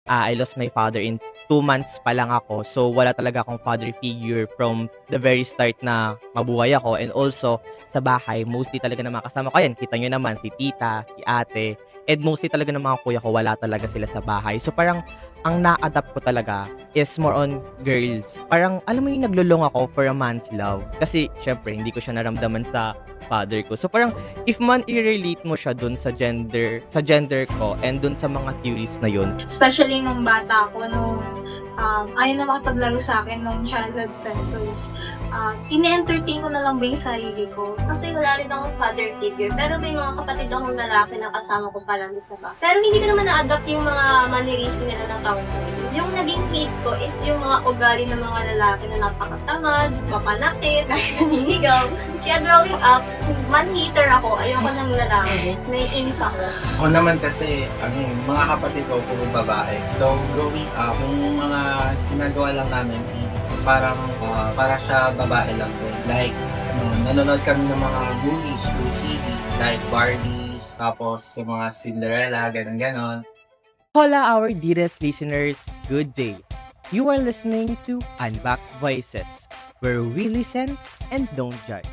I lost my father in 2 months pa lang ako. So, wala talaga akong father figure from the very start na mabuhay ako. And also, sa bahay, mostly talaga na mga kasama ko. Ayan, kita nyo naman, si tita, si ate. And mostly talaga ng mga kuya ko, wala talaga sila sa bahay. So, parang ang na-adapt ko talaga is more on girls. Parang, alam mo yung naglulong ako for a man's love. Kasi, syempre, hindi ko siya naramdaman sa father ko. So, parang, if man i-relate mo siya dun sa gender ko and dun sa mga theories na yun. Especially nung bata ako, nung ayaw na makipaglaro sa akin nung childhood friends. Ine-entertain ko na lang ba yung sarili ko. Kasi wala rin akong father figure. Pero may mga kapatid akong lalaki na kasama ko pa lang sa ba. Pero hindi ko naman na-adapt yung mga mannerism nila ng taon ko. Yung naging hate ko is yung mga ugali ng mga lalaki na napakatamad, mapanakit, naninigaw. Kaya growing up, man-hater ako. Ayoko ng lalaki. Naiinis ako. Ako naman kasi, ang mga kapatid ko, puro babae. So, growing up, yung mga ginagawa lang namin is parang para sa babae lang din. Like, nanonood kami ng mga movies through CD, like Barbies, tapos yung mga Cinderella, ganon-ganon. Hola, our dearest listeners. Good day. You are listening to Unbox Voices, where we listen and don't judge.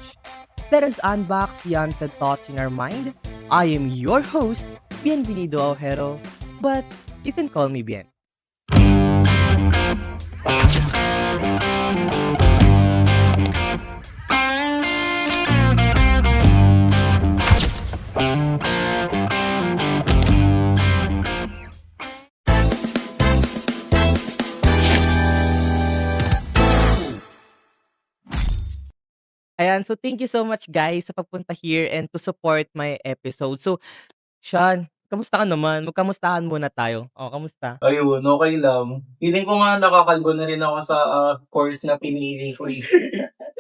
Let us unbox the unsaid thoughts in our mind. I am your host, Bienvenido Ojero, but you can call me Bien. Ayan, so thank you so much guys sa pagpunta here and to support my episode. So, Sean, kamusta ka naman? Magkamustahan muna tayo. Oh, kamusta? Ayun, okay lang. Feeling ko nga nakakalbo na rin ako sa course na pinili ko.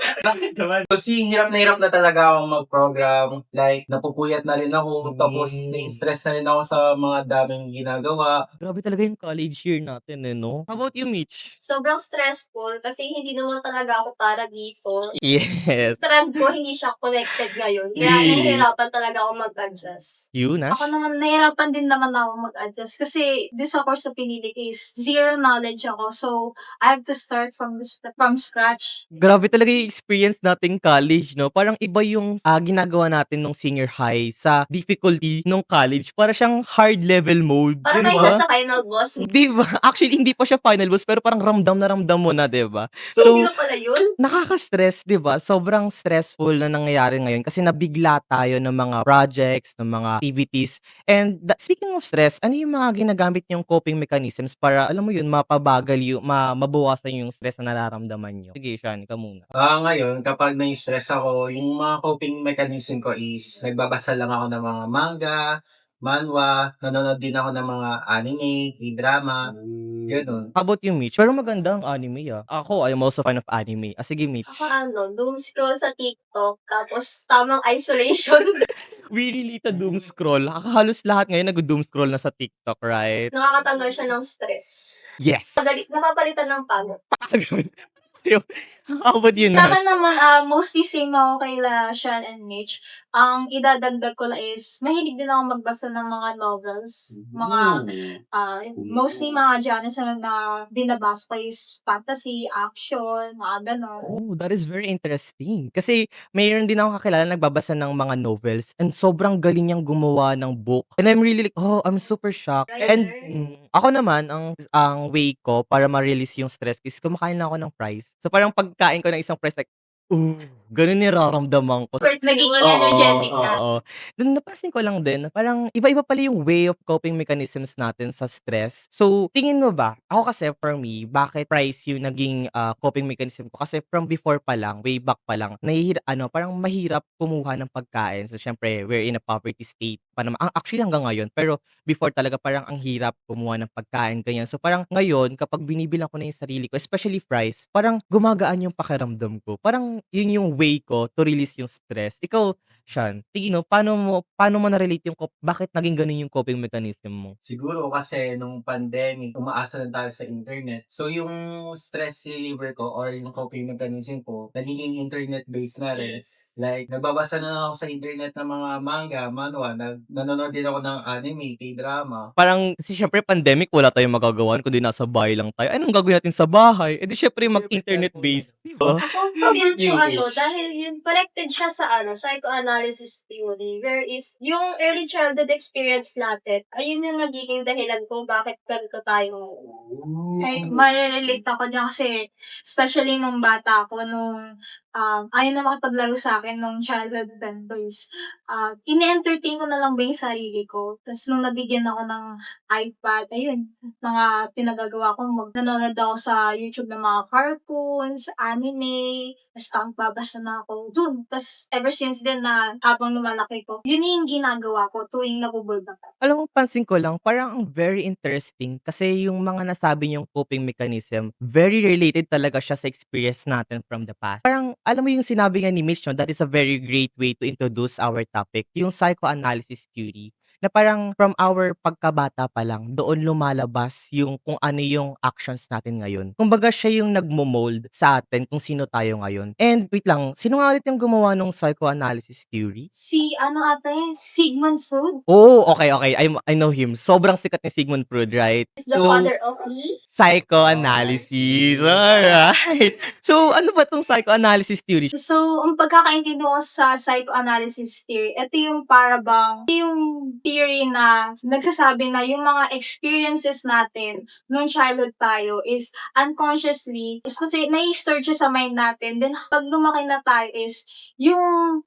Bakit naman? Kasi hirap na talaga akong mag-program. Like, napupuyat na rin ako. Tapos, na-stress na rin ako sa mga daming ginagawa. Grabe talaga yung college year natin, eh, no? How about you, Mitch? Sobrang stressful kasi hindi naman talaga ako para dito. Yes. Trend ko, hindi siya connected ngayon. Kaya nahihirapan talaga ako mag-adjust. You, Nash? Ako naman, nahirapan din naman ako mag-adjust. Kasi this course na pinili ko is zero knowledge ako. So, I have to start from scratch. Grabe talaga yung experience nating college, no? Parang iba yung ginagawa natin nung senior high sa difficulty nung college. Para siyang hard level mode. Para Di tayo ba? nasa final boss. Di ba? Actually, hindi pa siya final boss, pero parang ramdam na ramdam mo na, di ba? So, hindi na pala yun? Nakaka-stress, 'di ba? Sobrang stressful na nangyayari ngayon kasi nabigla tayo ng mga projects, ng mga activities. And speaking of stress, ano yung mga ginagamit niyong coping mechanisms para alam mo yun, mapabagal yung mabawasan yung stress na nararamdaman niyo? Sige, Sean, ikaw muna. Ngayon, kapag na-stress ako, yung mga coping mechanism ko is nagbabasa lang ako ng mga manga, manhwa, nanonood din ako ng mga anime, K-drama, gano'n. How about you, Mitch? Pero maganda ang anime, ah. Ako, I'm also fan of anime. Sige, Mitch. Ako doom scroll sa TikTok, tapos tamang isolation. We really doom scroll. Halos lahat ngayon nag-doom scroll na sa TikTok, right? Nakakatanggal siya ng stress. Yes. Napapalitan ng pagod. Pagod. How about you, Sa Nash? akin naman, mostly same ako kay Sean and Mitch. Ang idadagdag ko lang is, mahilig din ako magbasa ng mga novels. Mga, mostly mga genres na binabasa ko is fantasy, action, mga ganon. Oh, that is very interesting. Kasi mayroon din akong kakilala nagbabasa ng mga novels and sobrang galing niyang gumawa ng book. And I'm really like, oh, I'm super shocked. And ako naman, ang way ko para ma-release yung stress is kumakain lang ako ng fries. So parang pagkain ko ng isang fries, like, ganun nararamdaman ko. Nagiging Oo, energetic ka. Oo. Then napansin ko lang din na parang iba-iba pala yung way of coping mechanisms natin sa stress. So, tingin mo ba, ako kasi for me, bakit price yung naging coping mechanism ko? Kasi from before pa lang, way back pa lang, parang mahirap kumuha ng pagkain. So, syempre, we're in a poverty state pa naman. Actually, hanggang ngayon. Pero before talaga, parang ang hirap kumuha ng pagkain, ganyan. So, parang ngayon, kapag binibilang ko na yung sarili ko, especially fries, parang gumagaan yung pakiramdam ko. Parang yun yung way ko to release yung stress. Ikaw, Sean, tingin mo, paano mo na-relate yung bakit naging ganun yung coping mechanism mo? Siguro kasi nung pandemic, umaasa lang tayo sa internet. So, yung stress reliever ko or yung coping mechanism ko, nagiging internet-based na rin. Like, nagbabasa na lang ako sa internet ng mga manga, manhwa, nanonood din ako ng anime, K-drama. Parang kasi siyempre pandemic wala tayong magagawa kundi nasa bahay lang tayo. Anong gagawin natin sa bahay? Eh di siyempre mag-internet-based, di ba? Ako feel ko New ano, age. dahil yun, connected siya sa psychoanalysis theory, where is, yung early childhood experience natin, ayun yung nagiging dahilan kung bakit ganito tayo ngayon. Right, marirelate ako dyan kasi, especially nung bata ako, nung ayaw na makipaglaro sa akin nung childhood vendors. Ine-entertain ko na lang ba yung sarili ko. Tapos nung nabigyan ako ng iPad, ayun, mga pinagagawa ko, nanonood ako sa YouTube ng mga cartoons, anime, basta babasa na ako dun. Tapos ever since then na habang lumalaki ko, yun yung ginagawa ko tuwing nabubulb ako. Alam mo, pansin ko lang, parang ang very interesting kasi yung mga nasabi niyong coping mechanism, very related talaga siya sa experience natin from the past. Parang, alam mo yung sinabi nga ni Mitch, no, that is a very great way to introduce our topic, yung psychoanalysis theory, na parang from our pagkabata pa lang, doon lumalabas yung kung ano yung actions natin ngayon. Kumbaga siya yung nagmo-mold sa atin kung sino tayo ngayon. And wait lang, sino nga ulit yung gumawa ng psychoanalysis theory? Si ata yun, Sigmund Freud? Oh, okay. I know him. Sobrang sikat ni Sigmund Freud, right? Is the father of me? Psychoanalysis. Alright. So, ano ba tong psychoanalysis theory? So, ang pagkakaintindi ko sa psychoanalysis theory, ito yung parabang, yung theory na nagsasabi na yung mga experiences natin nung childhood tayo is unconsciously, is kasi na-store siya sa mind natin. Then, pag lumaki na tayo is, yung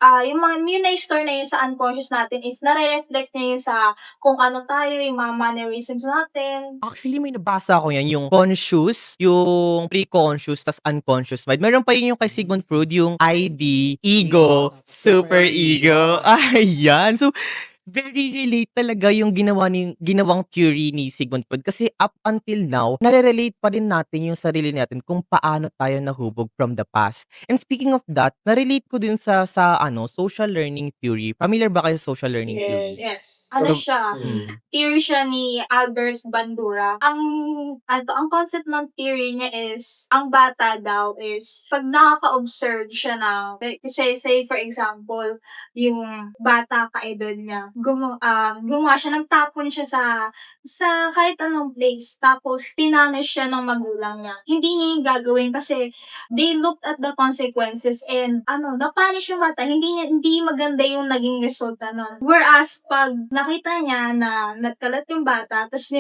na-store na yun sa unconscious natin is nare-reflect niya yun sa kung ano tayo, yung mga mannerisms natin. Actually, may nabasa ako yan, yung conscious, yung pre-conscious, tas unconscious mind. Meron pa yun yung kay Sigmund Freud, yung ID, ego, super ego. Ayan. So, very relate talaga yung ginawang theory ni Sigmund Freud kasi up until now, nare-relate pa din natin yung sarili natin kung paano tayo nahubog from the past. And speaking of that, na-relate ko din sa social learning theory. Familiar ba kayo sa social learning theory? Yes. Ano So, siya? Theory siya ni Albert Bandura. Ang concept ng theory niya is, ang bata daw is, pag nakaka-observe siya ng, say for example, yung bata ka-edad niya, gumawa siya, nagtapon siya sa kahit anong place, tapos pinunish siya ng magulang niya. Hindi niya yung gagawin kasi they looked at the consequences and napunish yung bata. Hindi maganda yung naging resulta nun. Whereas, pag nakita niya na nagkalat yung bata, tapos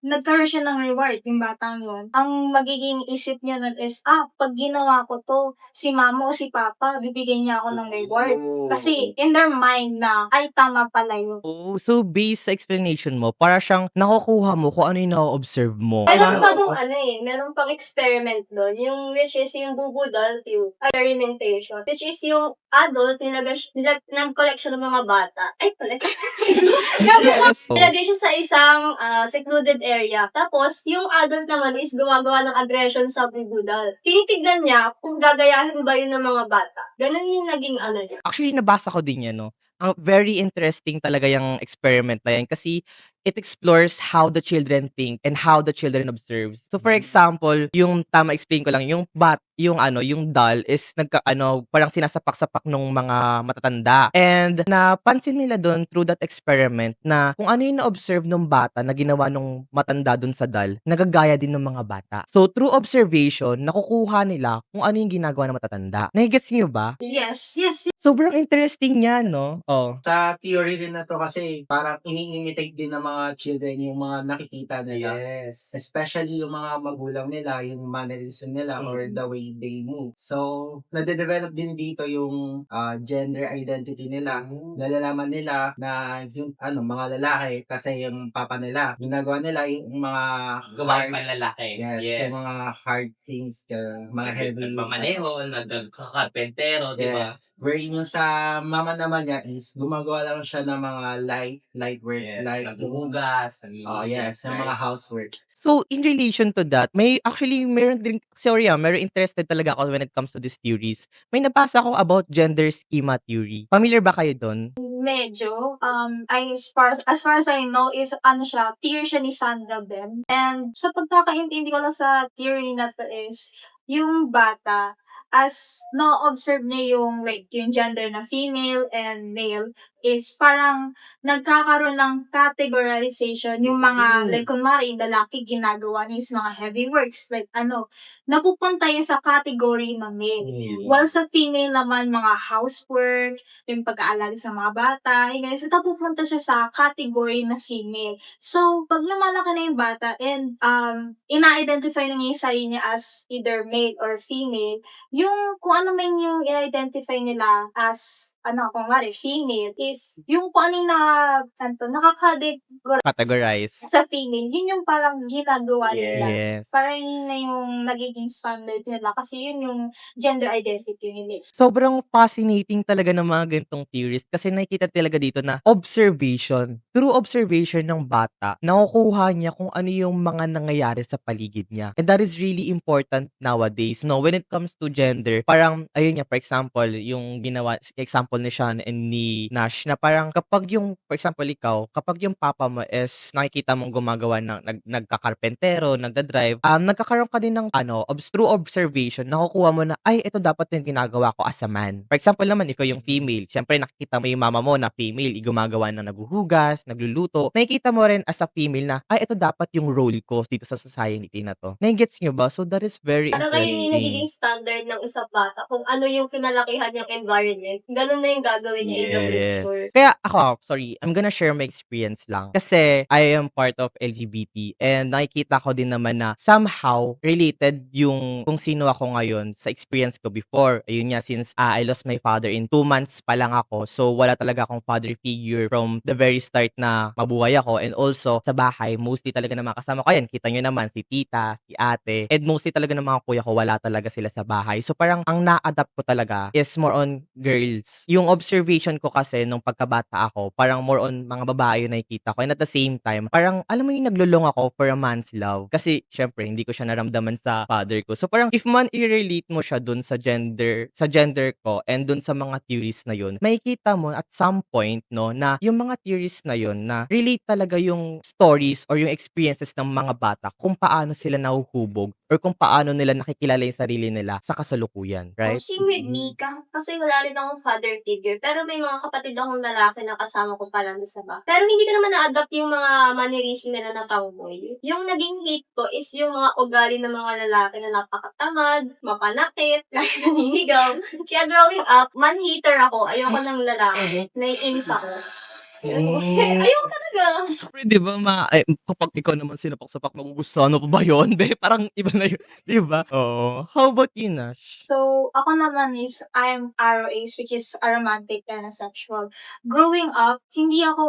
nagkaroon siya ng reward, yung batang yun, ang magiging isip niya nun is, pag ginawa ko to, si mama o si papa, bibigyan niya ako ng reward. Kasi, in their mind na, ay, tama pala yun. oh, so based sa explanation mo, para siyang nakukuha mo kung ano yung na-observe mo. Meron pa nung meron pang experiment doon, yung which is yung Google experimentation, which is yung adult, nag-collect siya ng mga bata. Ay, collect. Yes. Nilagay siya sa isang secluded area. Tapos, yung adult naman is gumagawa ng aggression sa Google. Tinitignan niya kung gagayahin ba yun ng mga bata. Ganun yung naging niya. Actually, nabasa ko din yan, no? Ang very interesting talaga yung experiment na yan kasi it explores how the children think and how the children observes. So for example, yung explain ko lang, yung doll is parang sinasapak-sapak nung mga matatanda. And napansin nila doon through that experiment na kung ano yung na-observe nung bata na ginawa nung matanda doon sa doll, nagagaya din ng mga bata. So through observation, nakukuha nila kung ano yung ginagawa ng matatanda. Nagigets niyo ba? Yes. Sobrang interesting niya, no? Oh. Sa theory din na to kasi parang ini-imitate din ng mga children yung mga nakikita nila. Yes. Especially yung mga magulang nila, yung mannerism nila or the way they move. So, nade-develop din dito yung gender identity nila. Nalalaman nila na yung mga lalaki kasi yung papa nila, ginagawa nila yung mga Gawain lalaki. yes, yung mga hard things, mga heavy Nagmamaneho, nagkakarpentero, di ba? Yes. Wherein yung sa mama naman niya is gumagawa lang siya ng mga light work, Yes, like naghuhugas, yes, yung mga housework. So, in relation to that, meron din sorry, meron interested talaga ako when it comes to these theories. May nabasa ako about gender schema theory. Familiar ba kayo dun? Medyo, as far as I know is theory siya ni Sandra Ben. And sa pagkakaintindi ko lang sa theory na to is, yung bata, as na-observe niya yung gender na female and male, is parang nagkakaroon ng categorization yung mga, like, kunwari, yung lalaki ginagawa niya is mga heavy works, like, napupunta yun sa category ng male. While sa female naman, mga housework, yung pag-aalala sa mga bata, yung ganyan. So, napupunta siya sa category na female. So, pag lumalaki na yung bata and ina-identify na niya yung sarili niya as either male or female, yung kung ano man yung i-identify nila as, kunwari, female, is yung kung ano yung Categorize. sa female, yun yung parang ginagawa nila. Yes. Parang yun na yung nagiging standard nila kasi yun yung gender identity nila. Sobrang fascinating talaga ng mga ganitong theories kasi nakikita talaga dito na observation. Through observation ng bata, nakukuha niya kung ano yung mga nangyayari sa paligid niya. And that is really important nowadays. No, when it comes to gender, parang ayun nga, for example, yung ginawa example ni Sean and ni Nash na parang kapag yung for example ikaw, kapag yung papa mo is nakikita mong gumagawa ng nagkakarpentero, nagda-drive, nagkakaroon ka din ng through observation, nakukuha mo na ay ito dapat yung ginagawa ko as a man. For example naman, ikaw yung female. Syempre nakikita mo yung mama mo na female, gumagawa ng naghuhugas, nagluluto. Nakikita mo rin as a female na ay ito dapat yung role ko dito sa society na to. Nai-gets niyo ba? So that is very Parang ngayon yung nagiging interesting. standard ng isang bata kung ano yung kinalakihan niyang environment. Ganun na yung gagawin niya in the future. Kaya ako, sorry, I'm gonna share my experience lang. Kasi I am part of LGBT and nakikita ko din naman na somehow related yung kung sino ako ngayon sa experience ko before. Ayun nga, since I lost my father in 2 months pa lang ako. So wala talaga akong father figure from the very start na mabuhay ako. And also sa bahay, mostly talaga na mga kasama ko. Ayan, kita nyo naman si tita, si ate. And mostly talaga ng mga kuya ko, wala talaga sila sa bahay. So parang ang na-adapt ko talaga is more on girls. Yung observation ko kasi nung pagkabata ako, parang more on mga babae yung nakikita ko. And at the same time, parang alam mo yung naglulong ako for a man's love. Kasi syempre, hindi ko siya naramdaman sa father ko. So parang if man i-relate mo siya dun sa gender ko and dun sa mga theories na yun, makikita mo at some point, no, na yung mga theories na yun na relate talaga yung stories or yung experiences ng mga bata kung paano sila nahuhubog or kung paano nila nakikilala yung sarili nila sa kasalukuyan, right? Same with me, kasi wala rin akong father figure. Pero may mga kapatid akong lalaki na kasama ko pa lang sa ba. Pero hindi ko naman na-adapt yung mga mannerism nila na tomboy. Yung naging hate ko is yung mga ugali ng mga lalaki na napakatamad, mapanakit, lagi naninigaw. Kaya growing up, man-hater ako. Ayoko ng lalaki. Naiinis ako. Ayoko talaga. Siyempre, di ba, kapag ikaw naman sinapak-sapak, magugustuhan mo pa ba yun? Be, parang iba na yun, di ba? Oo. How about you, Nash? So, ako naman is, I'm ROAs, which is aromantic and asexual. Growing up, hindi ako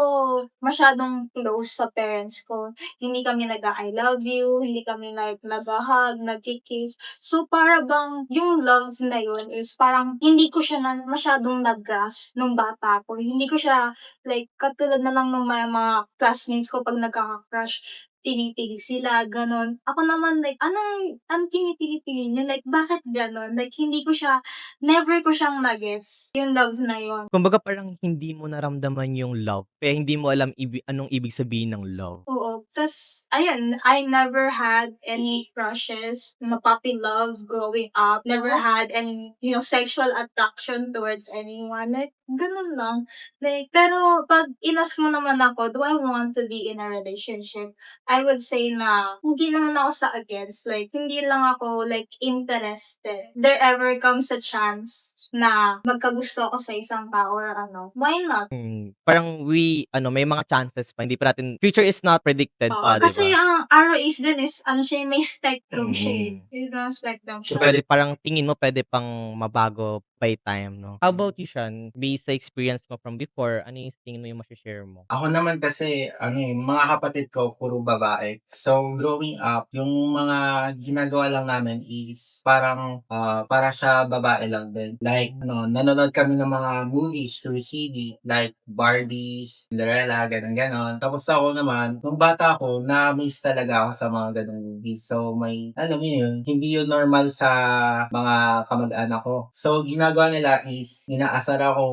masyadong close sa parents ko. Hindi kami nag-I love you, hindi kami nag-hug, nag-kiss. So, para bang yung love na yun is parang hindi ko siya masyadong nag-grasp nung bata ko. Hindi ko siya, like, katulad na lang ng mga classmates ko pag nagkaka-crush, tinitig sila, ganon. Ako naman, like, anong tinitig nyo? Like, bakit ganon? Like, never ko siyang nuggets, yung love na yun. Kumbaga parang hindi mo naramdaman yung love, kaya hindi mo alam anong ibig sabihin ng love. Oo. Tapos, ayun, I never had any crushes, na puppy love growing up. Never had any, sexual attraction towards anyone. Like, ganun lang. Like, pero pag inask mo naman ako, do I want to be in a relationship? I would say na, hindi naman ako sa against. Like, hindi lang ako, like, interested. There ever comes a chance na magkagusto ako sa isang tao or why not? Parang may mga chances pa, hindi pa natin, future is not predicted pa, di Kasi ba? ang ROAs din is, may spectrum siya. Yung spectrum So, siya. parang tingin mo pwede pang mabago by time, no? How about you, Sean? Based sa experience mo from before, ano yung tingin mo yung share mo? Ako naman kasi, mga kapatid ko, puro babae. So, growing up, yung mga ginagawa lang namin is parang para sa babae lang din. Like, nanonood kami ng mga movies through CD, like Barbies, Cinderella, ganon. Tapos ako naman, nung bata ako, na-miss talaga ako sa mga ganong movies. So, alam mo yun, hindi yun normal sa mga kamag-anak ko. So, ginagawa nila is, inaasar ako,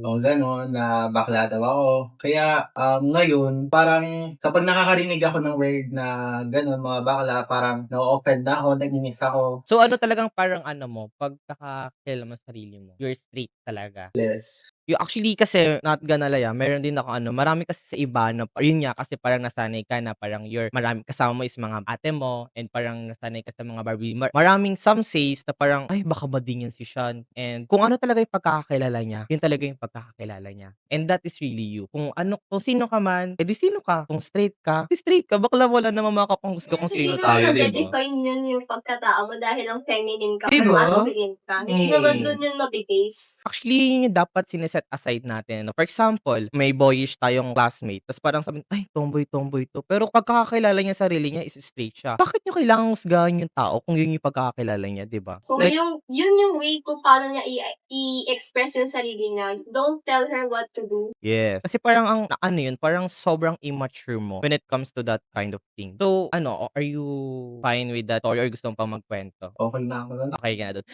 o gano'n, na bakla daw ako. Kaya, ngayon, parang kapag nakakarinig ako ng word na gano'n, mga bakla, parang na-offend na ako, nag-inis ako. So, ano talagang parang mo, pagkakakilala mo sa sarili mo, you're straight talaga? Yes. Yung actually kasi, not gonna lie, meron din ako marami kasi sa iba na yun nga kasi parang nasanay ka na parang marami kasama mo is mga ate mo and parang nasanay ka sa mga Barbie. Maraming some says na parang, ay baka badingin si Sean. And kung ano talaga yung pagkakakilala niya, yun talaga yung pagkakakilala niya. And that is really you. Kung sino ka man, edi sino ka? Kung straight ka, edi straight ka. Bakla wala naman makapanghusga kung Kasi sino hindi tayo, naman di ba? na-define yun yung pagkatao mo dahil ang feminine ka Di or ba? masculine ka. Hindi naman dun yun mabibase. Actually, yun yung dapat sineset aside natin. No? For example, may boyish tayong classmate, tapos parang sabi, ay, tomboy to. Pero pagkakakilala niya sarili niya is straight siya. Bakit niyo kailangang husgahan yung tao kung yun yung pagkakakilala niya, di ba? Kung Like, yun yung way kung paano niya i-express yung sarili niya, don't tell her what to do. yes. Kasi parang parang sobrang immature mo when it comes to that kind of thing. So, are you fine with that story or gusto mo pang magkwento? Okay na ako lang. Okay ka na dun.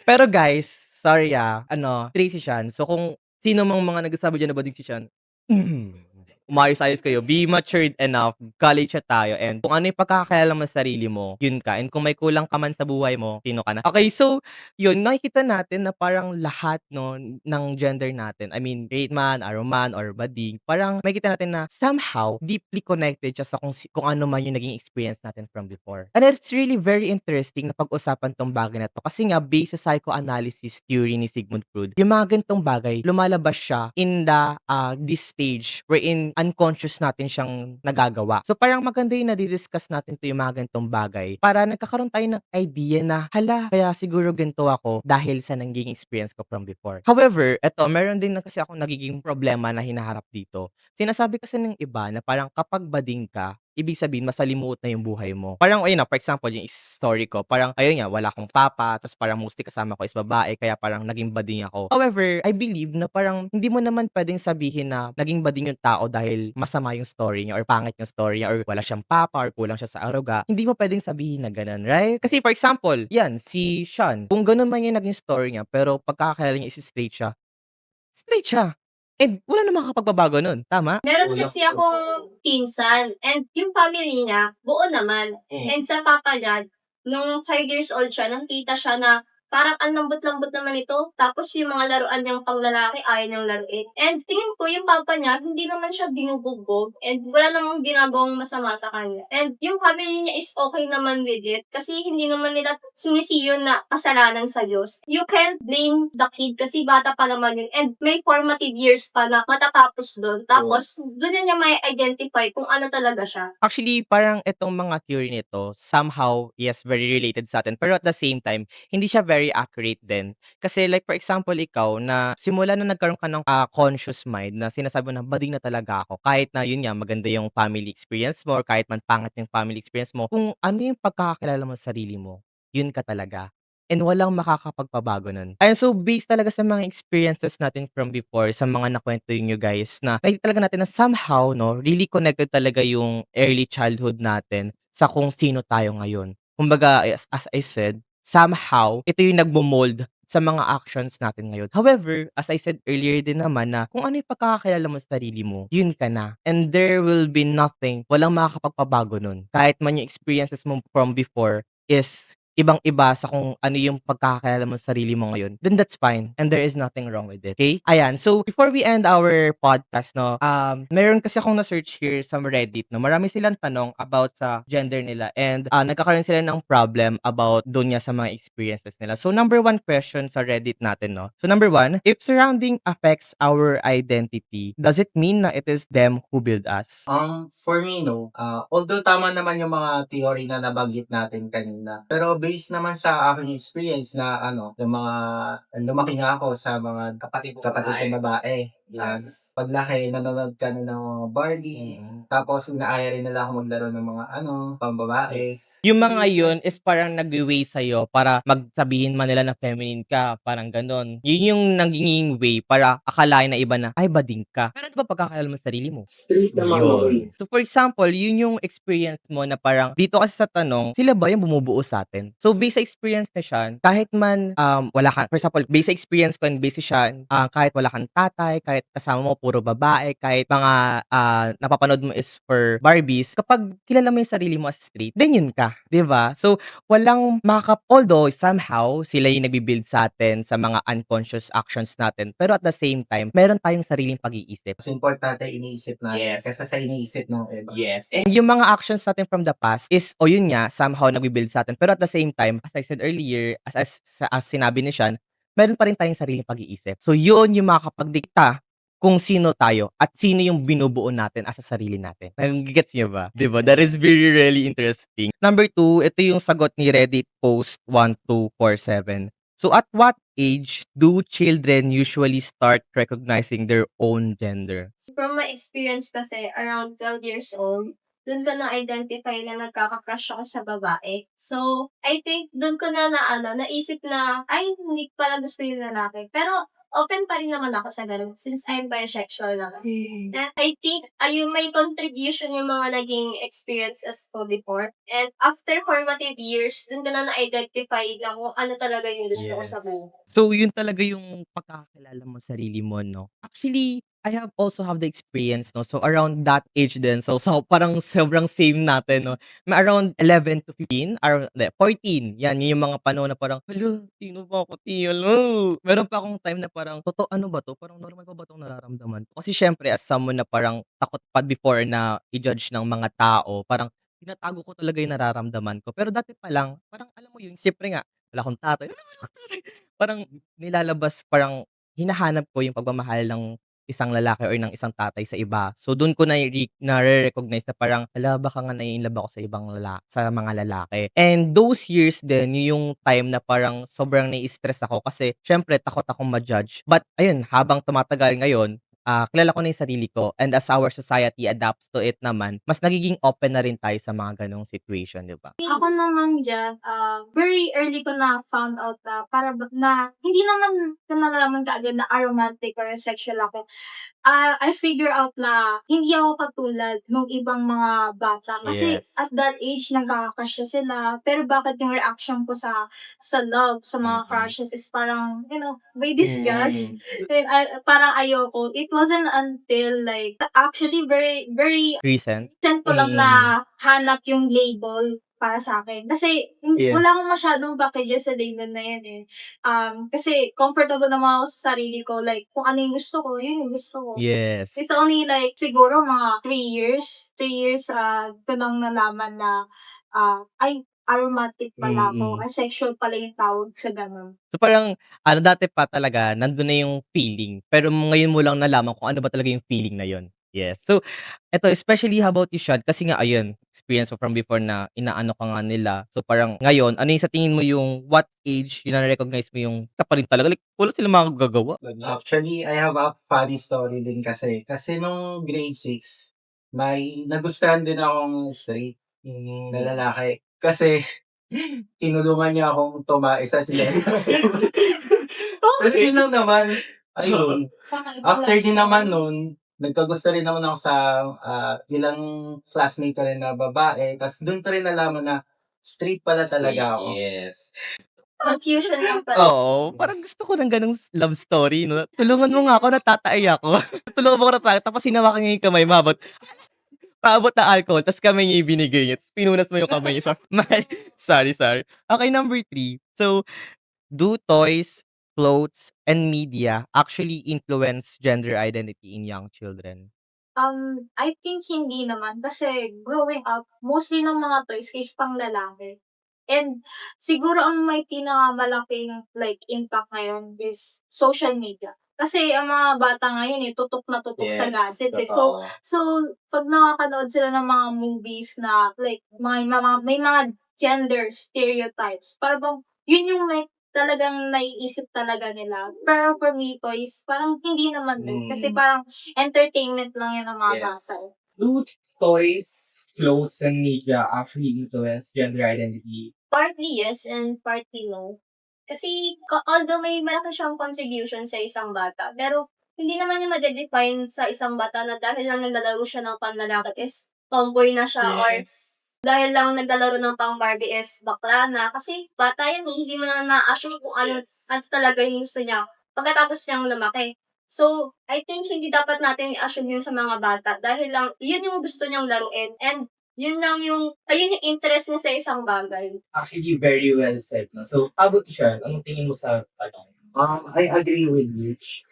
Pero guys, sorry Tracy Sian. So kung sino mang mga nagsasabi diyan na bading si Sian, umayos-ayos kayo. Be matured enough. College na tayo. And kung ano yung pagkakakilala mo sa sarili mo, yun ka. And kung may kulang ka man sa buhay mo, sino ka na. Okay, so, yun, nakikita natin na parang lahat, no, ng gender natin, I mean, straight man, arrow man, or bading, parang makikita natin na somehow, deeply connected siya sa kung ano man yung naging experience natin from before. And it's really very interesting na pag-usapan tong bagay na to. Kasi nga, based sa psychoanalysis theory ni Sigmund Freud, yung mga ganitong bagay, lumalabas siya in this stage wherein unconscious natin siyang nagagawa. So parang maganda yung nadidiscuss natin to yung mga ganitong bagay para nagkakaroon tayo ng idea na, hala, kaya siguro ganito ako dahil sa naging experience ko from before. However, meron din na kasi ako nagiging problema na hinaharap dito. Sinasabi kasi ng iba na parang kapag bading ka, ibig sabihin masalimuot na yung buhay mo. Parang ayun na, for example, yung story ko, parang ayun nga, wala akong papa, tapos parang mostly kasama ko is babae, kaya parang naging bading ako. However, I believe na parang hindi mo naman pwedeng sabihin na naging bading yung tao dahil masama yung story niya or pangit yung story niya or wala siyang papa or kulang siya sa aruga. Hindi mo pwedeng sabihin na ganun, right? Kasi for example, yan, si Sean, kung ganun man yung naging story niya, pero pagkakakilala niya is straight siya. And wala namang kapagbabago nun, tama? Meron kasi akong pinsan, and yung family niya, buo naman. And sa papa niya, nung 5 years old siya, nakita siya na parang ang lambot-lambot naman ito. Tapos yung mga laruan niyang panglalaki, ayaw niyang laruin. And tingin ko, yung papa niya, hindi naman siya binubugbog. And wala namang ginagawang masama sa kanya. And yung family niya is okay naman with it. Kasi hindi naman nila sinisiyon na kasalanan sa Diyos. You can't blame the kid kasi bata pa naman yun. And may formative years pa na matatapos doon. Tapos, doon niya may identify kung ano talaga siya. Actually, parang itong mga theory nito, somehow, yes, very related sa atin. Pero at the same time, hindi siya very accurate din. Kasi like for example, ikaw na simula na nagkaroon ka ng conscious mind na sinasabi mo na bading na talaga ako. Kahit na yun nga, maganda yung family experience mo or kahit man pangit yung family experience mo, kung ano yung pagkakakilala mo sa sarili mo, yun ka talaga. And walang makakapagpabago nun. And so, based talaga sa mga experiences natin from before, sa mga nakwento nyo guys, na nakikita talaga natin na somehow, no, really connected talaga yung early childhood natin sa kung sino tayo ngayon. Kumbaga, as I said, somehow, ito yung nagmo-mold sa mga actions natin ngayon. However, as I said earlier din naman na kung ano yung pagkakakilala mo sa sarili mo, yun ka na. And there will be nothing, walang makakapagpabago nun. Kahit man yung experiences mo from before is ibang-iba sa kung ano yung pagkakakilala mo sa sarili mo ngayon, then that's fine. And there is nothing wrong with it. Okay? Ayan. So, before we end our podcast, no, meron kasi akong na-search here sa Reddit, no. Marami silang tanong about sa gender nila and nagkakaroon sila ng problem about doon nga sa mga experiences nila. So, number 1 question sa Reddit natin, no. So, number 1, if surrounding affects our identity, does it mean na it is them who build us? For me, no. Although tama naman yung mga theory na nabanggit natin kanina, pero based naman sa aking experience na yung mga lumaki nga ako sa mga kapatid kong babae. Yan. Paglaki, nanonood ka na ng mga Barbie. Tapos, inaaya rin nila ako maglaro ng mga pambabae. Yung mga yun is parang nag-way sa'yo para magsabihin man nila na feminine ka, parang ganon. Yun yung naging way para akalain na iba na, ay, bading ka. Pero ano ba pagkakilala mo sa sarili mo? Street naman Yun. So, for example, yun yung experience mo na parang, dito kasi sa tanong, sila ba yung bumubuo sa atin? So, based sa experience na siya, kahit man, wala ka, for example, based sa experience ko and based sa siya, kahit wala kang tatay, kahit kasama mo puro babae, kahit mga napapanood mo is for Barbies, kapag kilala mo yung sarili mo as straight, then yun ka, di ba? So, walang although somehow, sila yung nagbibuild sa atin sa mga unconscious actions natin, pero at the same time, meron tayong sariling pag-iisip. Mas importante iniisip natin Yes. kaysa sa iniisip ng iba. Yes. And yung mga actions natin from the past is, o yun nga, somehow nagbibuild sa atin. Pero at the same time, as I said earlier, as sinabi ni Sean, meron pa rin tayong sariling pag-iisip. So yun yung makakapagdikta kung sino tayo at sino yung binubuo natin as sa sarili natin. Nagigets niyo ba? Diba? That is very really interesting. Number 2, ito yung sagot ni Reddit post 1247. So at what age do children usually start recognizing their own gender? From my experience kasi, around 12 years old, dun ko na-identify na nagkaka-crush ako sa babae. So, I think dun ko na naisip na, ay, hindi ko pala gusto yung lalaki. Pero, open pa rin naman ako sa ganun since I'm bisexual naman. And I think ayun may contribution yung mga naging experiences ko before. And after formative years, dun ko na na-identify na kung ano talaga yung gusto ko sa buhay. So, yun talaga yung pagkakakilala mo sa sarili mo, no? Actually, I also have the experience, no? So, around that age din. So parang sobrang same natin, no? May around 11 to 15, around, 14. Yan, yun yung mga panahon na parang, hala, sino ba ako, Tiyalo? Meron pa akong time na parang, totoo, ano ba to? Parang normal pa ba itong nararamdaman ko? Kasi syempre, as someone na parang takot pa before na i-judge ng mga tao, parang tinatago ko talaga yung nararamdaman ko. Pero dati pa lang, parang alam mo yun, syempre nga, wala akong tatay. Parang nilalabas, parang hinahanap ko yung pagmamahal ng isang lalaki or ng isang tatay sa iba. So dun ko nare-recognize na parang, hala, baka nga nai-inlove ako sa ibang sa mga lalaki. And those years din, yung time na parang sobrang nai-stress ako kasi syempre takot akong ma-judge. But ayun, habang tumatagal ngayon, kilala ko na yung sarili ko, and as our society adapts to it naman, mas nagiging open na rin tayo sa mga ganong situation, di ba? Ako naman dyan, very early ko na found out na na hindi naman ko nalalaman kaagad na aromantic or sexual ako. I figure out na hindi ako katulad ng ibang mga bata. Kasi Yes. at that age, nagkaka-crush na sila. Pero bakit yung reaction ko sa love, sa mga crushes is parang, may disgust. And, parang ayoko. It wasn't until like, actually very, very Recent? recent ko lang na hanap yung label para sa akin. Kasi Yes. wala akong masyadong package sa label na yan eh. Kasi comfortable naman ako sa sarili ko. Like, kung ano yung gusto ko, yun yung gusto ko. Yes. It's only like, siguro mga 3 years. 3 years, ko nang nalaman na, ay, aromantic pala ako. Asexual pala yung tawag sa ganun. So parang, dati pa talaga, nandun na yung feeling. Pero ngayon mo lang nalaman kung ano ba talaga yung feeling na yun. Yes. So, eto, especially how about you, Shad? Kasi nga, ayun, experience mo from before na inaano ka nga nila. So parang, ngayon, ano yung sa tingin mo yung what age yun na-recognize mo yung ka pa rin talaga? Like, wala sila magagawa. Actually, I have a funny story din kasi. Kasi nung grade 6, may nagustuhan din akong straight na lalaki. Kasi, tinulungan niya akong isa sila. Okay lang naman. Ayun. After din naman nun, nagkagusto rin naman ako sa ilang classmate ko rin na babae. Tapos doon ko rin nalaman na straight pala talaga ako. Yes. Confusion lang pala. Oo, parang gusto ko ng ganong love story, no? Tulungan mo nga ako, natatay ako. Tulungan mo ako natatay, tapos hinawakan niya yung kamay, paabot na alcohol, tapos kamay niya ibinigay niya, tapos pinunas mo yung kamay niya. Sorry. Okay, number 3. So, do toys, clothes, and media actually influence gender identity in young children? I think hindi naman. Kasi growing up, mostly ng mga toys is pang lalaki. And siguro ang may pinakamalaking like impact ngayon is social media. Kasi ang mga bata ngayon tutok na tutok sa gadgets eh. So pag nakakanood sila ng mga movies na like may mga gender stereotypes. Para bang, yun yung like, talagang naiisip talaga nila. Pero for me, toys, parang hindi naman din. Kasi parang entertainment lang yun ng mga bata. Yes. Do toys, clothes, and media actually influence gender identity? Partly yes and partly no. Kasi although may malaki siyang contribution sa isang bata, pero hindi naman niya ma-define sa isang bata na dahil lang naglalaro siya ng panlalaki is tomboy na siya or dahil lang naglalaro ng pang Barbie is bakla na. Kasi bata yan, hindi mo naman ma-assure kung ano talaga yung gusto niya pagkatapos niyang lumaki. So, I think hindi dapat natin i-assume yun sa mga bata dahil lang yun yung gusto niyang laruin and yun lang yung, ayun yung interest niya sa isang bagay. Actually, very well said. No? So, how about you, Sean? Anong tingin mo sa tanong? I agree with Rich.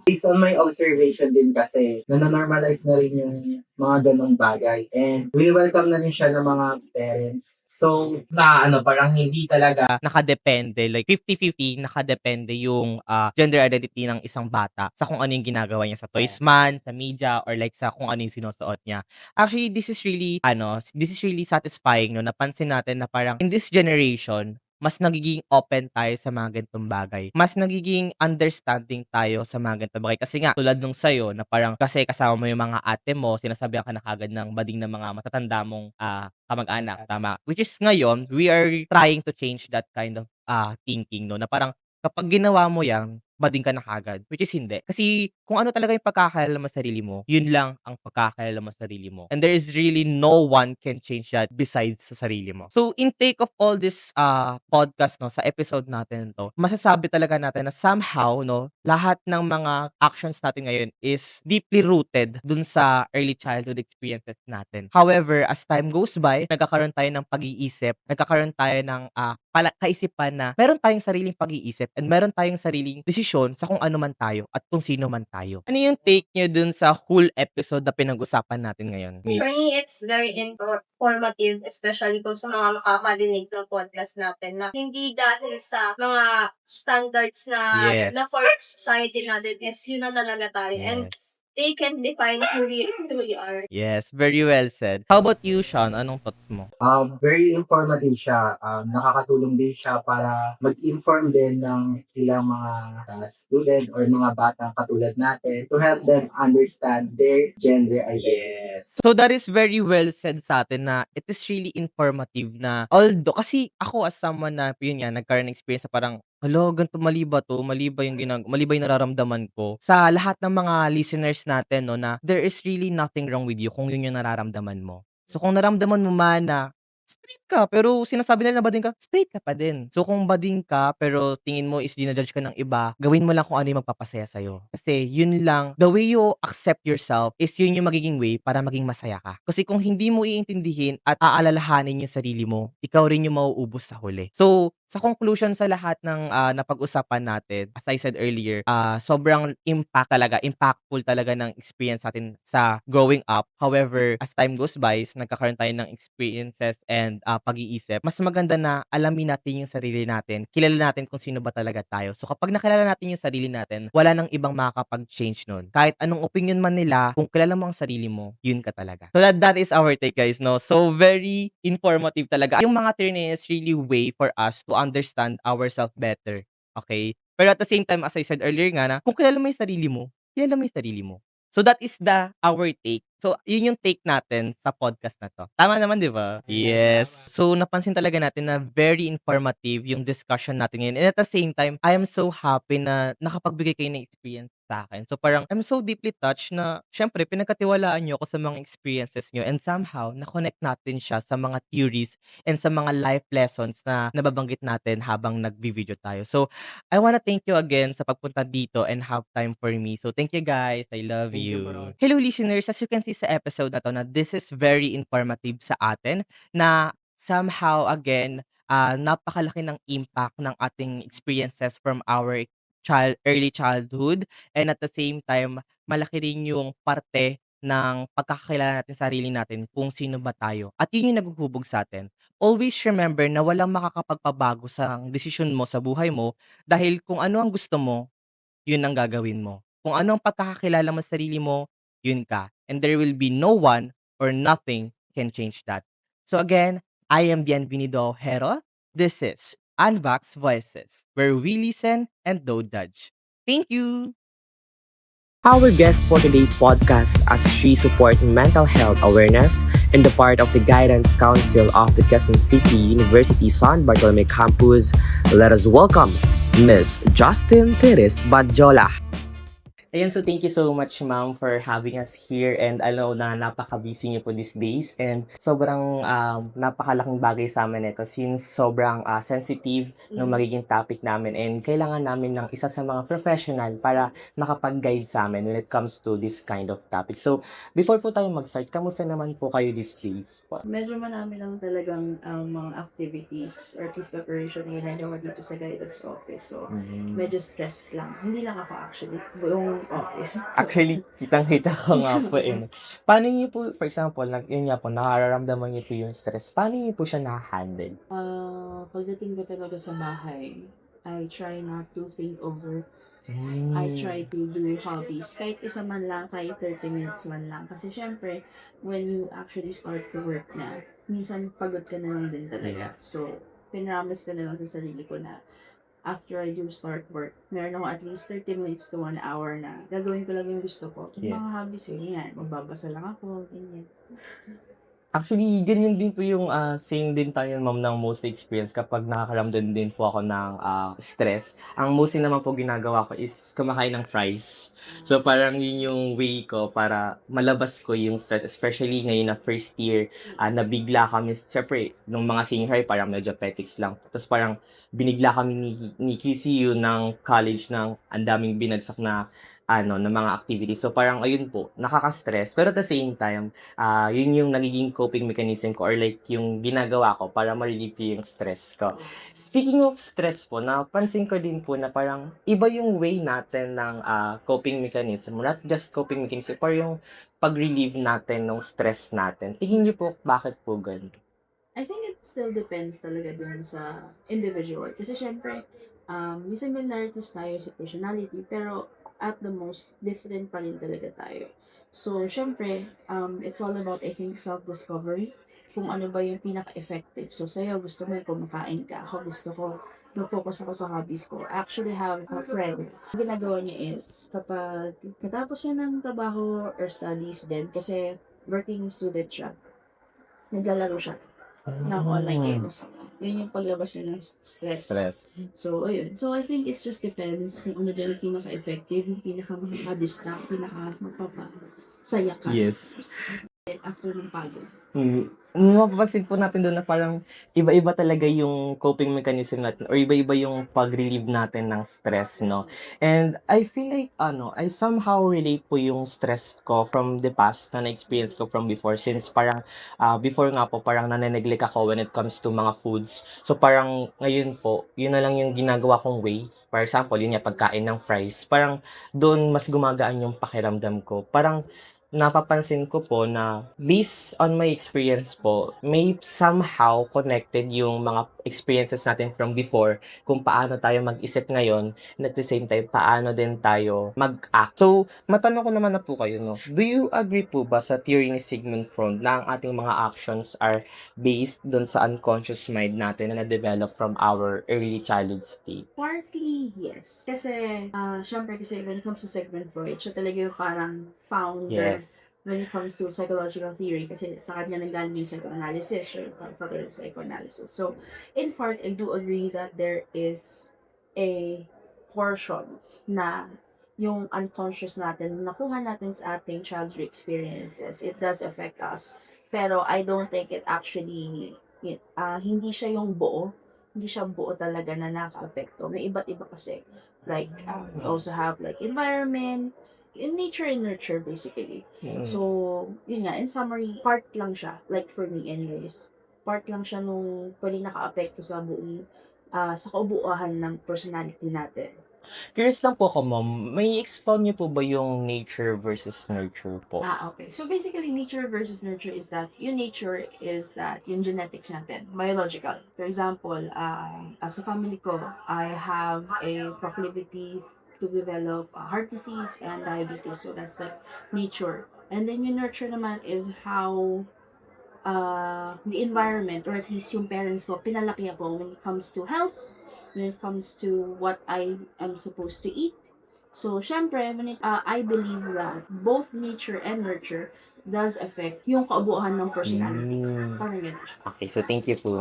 Based on my observation din kasi, nananormalize na rin yung mga ganong bagay. And welcome na rin siya ng mga parents. So, parang hindi talaga Nakadepende, like 50-50, nakadepende yung gender identity ng isang bata sa kung ano yung ginagawa niya sa toys man, sa media, or like sa kung ano yung sinusuot niya. Actually, this is really satisfying, no? Napansin natin na parang in this generation, mas nagiging open tayo sa mga ganitong bagay. Mas nagiging understanding tayo sa mga ganitong bagay. Kasi nga, tulad nung sa'yo, na parang kasi kasama mo yung mga ate mo, sinasabihan ka na kagad ng bading ng mga matatanda mong kamag-anak, tama? Which is ngayon, we are trying to change that kind of thinking, no? Na parang kapag ginawa mo yan, bading ka na kagad. Which is hindi. Kasi kung ano talaga yung pagkakilala mo sa sarili mo, yun lang ang pagkakilala mo sa sarili mo. And there is really no one can change that besides sa sarili mo. So, in take of all this podcast, no, sa episode natin to, masasabi talaga natin na somehow, no, lahat ng mga actions natin ngayon is deeply rooted dun sa early childhood experiences natin. However, as time goes by, nagkakaroon tayo ng pag-iisip, nagkakaroon tayo ng kaisipan na meron tayong sariling pag-iisip and meron tayong sariling desisyon sa kung ano man tayo at kung sino man tayo. Ano yung take niyo dun sa whole episode na pinag-usapan natin ngayon? For me, it's very informative, especially kung sa mga makakarinig ng podcast natin na hindi dahil sa mga standards na Yes. na for society natin is yun na talaga tayo. And Yes. they can define who we truly are. Yes, very well said. How about you, Sean? Anong thoughts mo? Very informative siya. Nakakatulong din siya para mag-inform din ng ilang mga student or mga bata katulad natin to help them understand their gender identity. So that is very well said sa atin na it is really informative na although kasi ako as someone na yun nga nagkaroon ng experience na parang hala, ganito mali ba 'to? Mali ba mali ba yung nararamdaman ko? Sa lahat ng mga listeners natin 'no, na there is really nothing wrong with you kung yun yung nararamdaman mo. So kung naramdaman mo man na straight ka pero sinasabi nila na bading ka, straight ka pa din. So kung bading ka pero tingin mo is jina-judge ka ng iba, gawin mo lang kung ano yung magpapasaya sa'yo. Kasi yun lang, the way you accept yourself is yun yung magiging way para maging masaya ka. Kasi kung hindi mo iintindihin at aalalahanin yung sarili mo, ikaw rin yung mauubos sa huli. So, sa conclusion sa lahat ng napag-usapan natin, as I said earlier, sobrang impactful talaga ng experience natin sa growing up. However, as time goes by, nagkakaroon tayo ng experiences and pag-iisip, mas maganda na alamin natin yung sarili natin, kilala natin kung sino ba talaga tayo. So kapag nakilala natin yung sarili natin, wala nang ibang makakapag-change nun. Kahit anong opinion man nila, kung kilala mo ang sarili mo, yun ka talaga. So that is our take, guys, no? So very informative talaga. Yung mga turn is really way for us to understand ourselves better. Okay? Pero at the same time, as I said earlier nga na, kung kilala mo yung sarili mo, kilala mo yung sarili mo. So that is our take. So yun yung take natin sa podcast na to. Tama naman, di ba? Yes. So napansin talaga natin na very informative yung discussion natin ngayon. And at the same time, I am so happy na nakapagbigay kayo ng experience sa akin. So parang I'm so deeply touched na syempre pinagkatiwalaan nyo ako sa mga experiences nyo and somehow na-connect natin siya sa mga theories and sa mga life lessons na nababanggit natin habang nagbi-video tayo. So I wanna thank you again sa pagpunta dito and have time for me. So thank you guys. I love Thank you, you. bro. Hello listeners, as you can see sa episode na to na this is very informative sa atin na somehow again napakalaki ng impact ng ating experiences from our early childhood and at the same time malaki rin yung parte ng pagkakakilala natin sa sarili natin kung sino ba tayo. At yun yung naghuhubog sa atin. Always remember na walang makakapagpabago sa desisyon mo sa buhay mo dahil kung ano ang gusto mo, yun ang gagawin mo. Kung ano ang pagkakakilala mo sa sarili mo, yun ka. And there will be no one or nothing can change that. So again, I am Bienvenido Hero. This is Unbox Voices, where we listen and don't judge. Thank you! Our guest for today's podcast as she support mental health awareness and the part of the Guidance Council of the Quezon City University San Bartolome Campus. Let us welcome Miss Justin Teres Badjola. Ayan, so thank you so much, ma'am, for having us here. And I know na napaka-busy niyo po these days. And sobrang napakalaking bagay sa amin ito since sobrang sensitive ng magiging topic namin. And kailangan namin ng isa sa mga professional para makapag-guide sa amin when it comes to this kind of topic. So, before po tayo mag-start, kamusta naman po kayo these days? Medyo marami lang talagang mga activities or case preparation na ginagawa dito sa guidance office. So, medyo stress lang. Hindi lang ako actually, buong office. So, Actually, kitang-kita ko nga po eh. Paano niyo po, for example, yun nga po, nararamdaman niyo po yung stress, paano niyo po siya na-handle? pagdating ko talaga sa bahay, I try not to think over. I try to do hobbies. Kahit isa man lang, kahit 30 minutes man lang. Kasi syempre, when you actually start to work na, minsan pagod ka na lang din talaga. So, pinramas ko na lang sa sarili ko na after I do start work, meron ako at least 30 minutes to 1 hour na gagawin ko lang yung gusto ko. Yung Yes. mga hobbies ko, yan. Magbabasa lang ako, ganyan. Actually, ganyan din po yung same din tayo, ma'am, ng most experience kapag nakakaramdam din po ako ng stress. Ang mostly naman po ginagawa ko is kumakain ng fries. So, parang yun yung way ko para malabas ko yung stress. Especially ngayon na first year, nabigla kami. Siyempre, nung mga senior high, parang medyo petics lang. Tapos parang binigla kami ni QCU ng college ng ang daming binagsak na na mga activities. So, parang ayun po, nakaka-stress. Pero at the same time, yun yung nagiging coping mechanism ko or like yung ginagawa ko para ma-relieve ko yung stress ko. Speaking of stress po, napansin ko din po na parang iba yung way natin ng coping mechanism. Not just coping mechanism, pero yung pag-relieve natin ng stress natin. Tingin niyo po, bakit po ganun? I think it still depends talaga dun sa individual. Kasi syempre, may similarities tayo sa personality, pero at the most, different pa rin talaga tayo. So, syempre, it's all about, I think, self-discovery. Kung ano ba yung pinaka-effective. So, sa'yo, gusto mo yung kumakain ka. Ako, gusto ko, focus ako sa hobbies ko. I actually have a friend. Ang ginagawa niya is, kapag katapos niya ng trabaho or studies din, kasi working student siya, naglalaro siya ng online games. Yun yung paglabas niya ng stress. So, ayun. So, I think it just depends kung ano din yung pinaka-effective, yung pinaka-makaka-distract, pinaka-magpapasaya ka Yes. after ng pagod. Mapapansin po natin doon na parang iba-iba talaga yung coping mechanism natin or iba-iba yung pag-relieve natin ng stress, no? And I feel like, I somehow relate po yung stress ko from the past na na-experience ko from before since parang, before nga po, parang nane-neglect ako when it comes to mga foods. So parang ngayon po, yun na lang yung ginagawa kong way. For example, yun nga, pagkain ng fries. Parang doon mas gumagaan yung pakiramdam ko. Parang napapansin ko po na based on my experience po, may somehow connected yung mga experiences natin from before kung paano tayo mag-isip ngayon and at the same time, paano din tayo mag-act. So, matanong ko naman na po kayo, no? Do you agree po ba sa theory ni Sigmund Freud na ang ating mga actions are based dun sa unconscious mind natin na na-develop from our early childhood state? Partly, yes. Kasi, syempre kasi when it comes to Sigmund Freud, siya talaga yung parang founder when it comes to psychological theory kasi sa kanya nanggaling yung psychoanalysis, siya yung father of psychoanalysis. So, in part, I do agree that there is a portion na yung unconscious natin, nakuha natin sa ating childhood experiences, it does affect us. Pero I don't think it actually, hindi siya yung buo. Hindi siya buo talaga na nakaka-apekto. May iba't iba kasi. Like, we also have like environment, in nature and nurture basically. So, yun nga, in summary, part lang siya. Like for me anyways. Part lang siya nung pwedeng naka-apekto sa buong, sa kaubuuhan ng personality natin. Curious lang po ako, ma'am. May expound niyo po ba yung nature versus nurture po? Okay. So basically, nature versus nurture is that yung nature is that yung genetics natin, biological. For example, as a family ko, I have a proclivity to develop heart disease and diabetes. So that's the nature. And then yung nurture naman is how the environment, or at least yung parents ko, pinalaki ako when it comes to health, when it comes to what I am supposed to eat. So, syempre, I believe that both nature and nurture does affect yung kaubuhan ng personality. Parang ganun siya. Okay, so thank you po.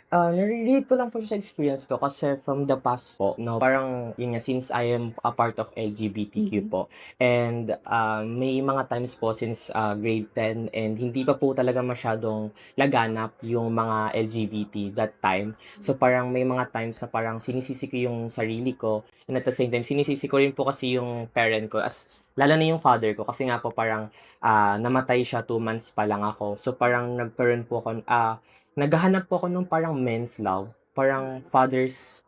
Nare-relate ko lang po siya sa experience ko kasi from the past po, no, parang yun nga, since I am a part of LGBTQ po, and may mga times po since grade 10 and hindi pa po talaga masyadong laganap yung mga LGBT that time. So parang may mga times na parang sinisisi ko yung sarili ko, and at the same time, sinisisi ko rin po kasi yung parent ko, as lalo na yung father ko, kasi nga po parang namatay siya 2 months pa lang ako. So parang nagkaroon po ako, naghahanap po ako nung parang men's love, parang father's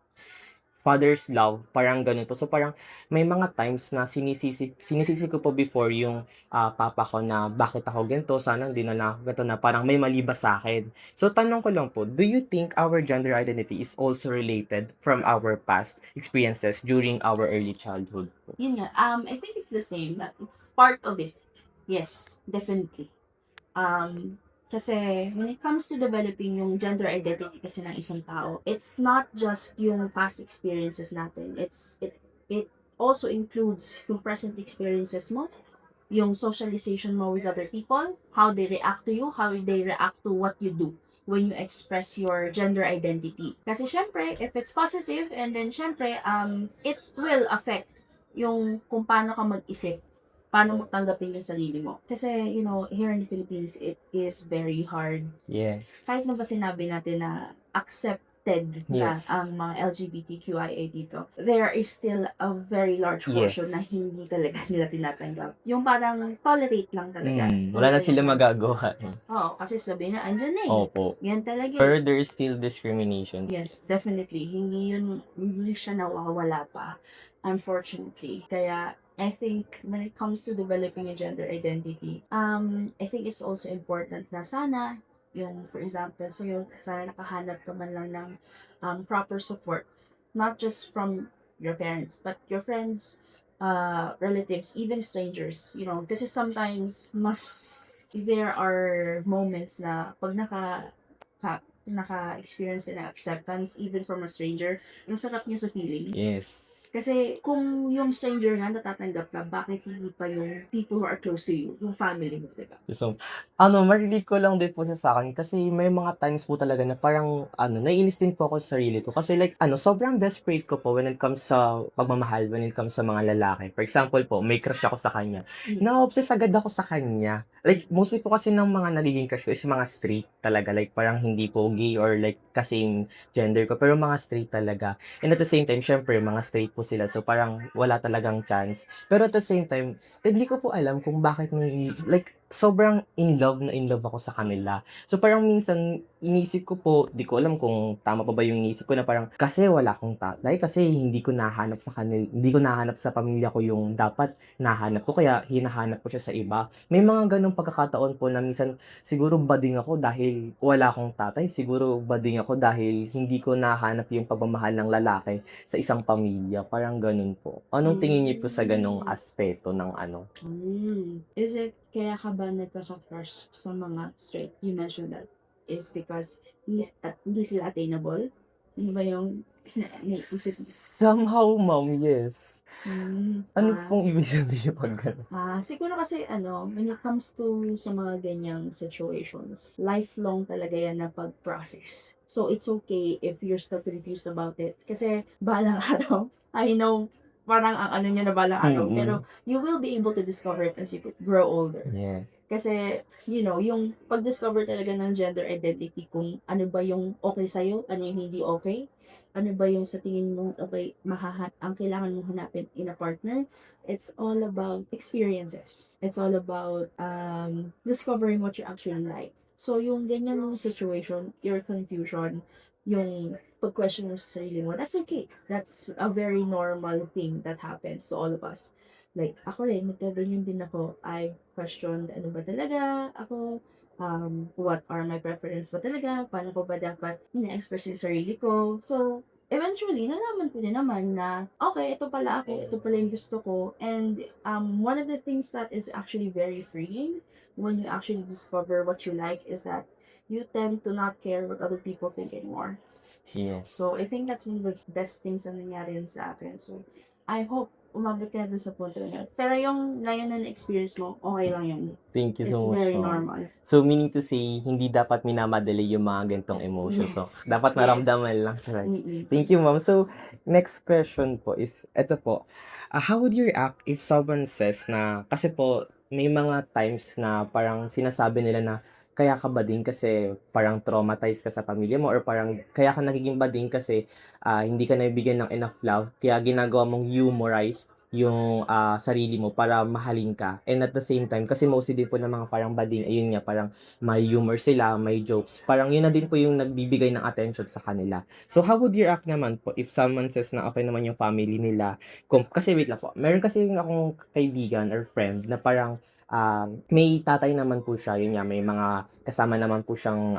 love, parang ganun po. So parang may mga times na sinisisi ko po before yung papa ko na bakit ako ganito, sana hindi na lang ako ganito, na parang may mali ba sa akin. So tanong ko lang po, do you think our gender identity is also related from our past experiences during our early childhood po? Yun nga, I think it's the same, that it's part of it. Yes, definitely. Kasi when it comes to developing yung gender identity kasi ng isang tao, it's not just yung past experiences natin. It also includes yung present experiences mo, yung socialization mo with other people, how they react to you, how they react to what you do when you express your gender identity. Kasi syempre, if it's positive, and then syempre, it will affect yung kung paano ka mag-isip, paano mo tanggapin yung sarili mo. Kasi, you know, here in the Philippines, it is very hard. Yes. Kahit na ba sinabi natin na accepted na Yes. ang mga LGBTQIA dito, there is still a very large portion Yes. na hindi talaga nila tinatanggap. Yung parang tolerate lang talaga. Wala na sila magagawa. Oo, kasi sabi na, andyan na eh. Opo. Yan talaga. Pero there is still discrimination. Yes, definitely. Hindi siya nawawala pa, unfortunately. Kaya, I think when it comes to developing a gender identity, I think it's also important na sana, yung, for example, sana nakahanap ka man lang ng proper support, not just from your parents, but your friends, relatives, even strangers, you know, kasi sometimes, there are moments na pag naka-experience na acceptance even from a stranger, ang sarap niya sa feeling. Yes. Kasi kung yung stranger nga natatanggap ka, bakit hindi pa yung people who are close to you, yung family mo, diba? So, marinig ko lang din po siya sa akin kasi may mga times po talaga na parang, naiinis din po ako sa sarili ko. Kasi like, sobrang desperate ko po when it comes sa pagmamahal, when it comes sa mga lalaki. For example po, may crush ako sa kanya. Na-obsess agad ako sa kanya. Like, mostly po kasi ng mga nagiging crush ko is mga straight talaga. Like, parang hindi po gay or like kasing gender ko, pero mga straight talaga. And at the same time, syempre, mga straight po sila. So, parang wala talagang chance. Pero at the same time, hindi ko po alam kung bakit like, sobrang in love ako sa kanila. So, parang minsan, inisip ko po, di ko alam kung tama pa ba yung inisip ko na parang, kasi wala akong tatay, kasi hindi ko nahanap sa kanila, hindi ko nahanap sa pamilya ko yung dapat nahanap ko, kaya hinahanap ko siya sa iba. May mga ganong pagkakataon po na minsan, siguro bading ako dahil wala akong tatay, siguro bading ako dahil hindi ko nahanap yung pagmamahal ng lalaki sa isang pamilya. Parang ganun po. Anong tingin niyo po sa ganong aspeto ng Is it kaya ka ba nagkaka-crush sa mga straight? You mentioned that is because hindi sila attainable? Ano ba yung naisip mo? Somehow, ma'am, yes. Ano Ah, pong ibig sabihin pag gano'n? siguro kasi when it comes to sa mga ganyang situations, lifelong talaga yan na pag-process. So, it's okay if you're still confused about it. Kasi, balang araw, I know, parang ang niya na balang araw, pero you will be able to discover it as you grow older. Yes. Kasi, you know, yung pag-discover talaga ng gender identity, kung ano ba yung okay sa'yo, ano yung hindi okay, ano ba yung sa tingin mo, okay, ang kailangan mong hanapin in a partner, it's all about experiences. It's all about discovering what you actually like. So, yung ganyan yung situation, your confusion, yung pag-question mo sa sarili mo, that's okay. That's a very normal thing that happens to all of us. Like, ako rin, nagkaganyan din ako. I questioned, ano ba talaga ako? What are my preferences ba talaga? Paano ko ba dapat ina-express yung sarili ko? So, eventually, nalaman ko din naman na, okay, ito pala ako, ito pala yung gusto ko. And one of the things that is actually very freeing when you actually discover what you like is that you tend to not care what other people think anymore. Yes. So, I think that's one of the best things na nangyari rin sa akin. So, I hope umabot ka na dun sa punto na yun. Pero yung ngayon na experience mo, okay lang yun. Thank you It's so much, very ma'am. normal. So, meaning to say, hindi dapat minamadali yung mga gantong emotions. So, Yes. dapat naramdaman lang. Right? Mm-mm. Thank you, ma'am. So, next question po is, eto po. How would you react if someone says na, kasi po, may mga times na parang sinasabi nila na, kaya ka bading kasi parang traumatized ka sa pamilya mo or parang kaya ka nagiging bading kasi hindi ka nabibigyan ng enough love kaya ginagawa mong humorized yung sarili mo para mahalin ka. And at the same time, kasi mostly din po ng mga parang bading, ayun nga, parang may humor sila, may jokes. Parang yun na din po yung nagbibigay ng attention sa kanila. So, how would you react naman po if someone says na okay naman yung family nila? Kasi wait lang po, meron kasi akong kaibigan or friend na parang may tatay naman po siya, yun nga, may mga kasama naman po siyang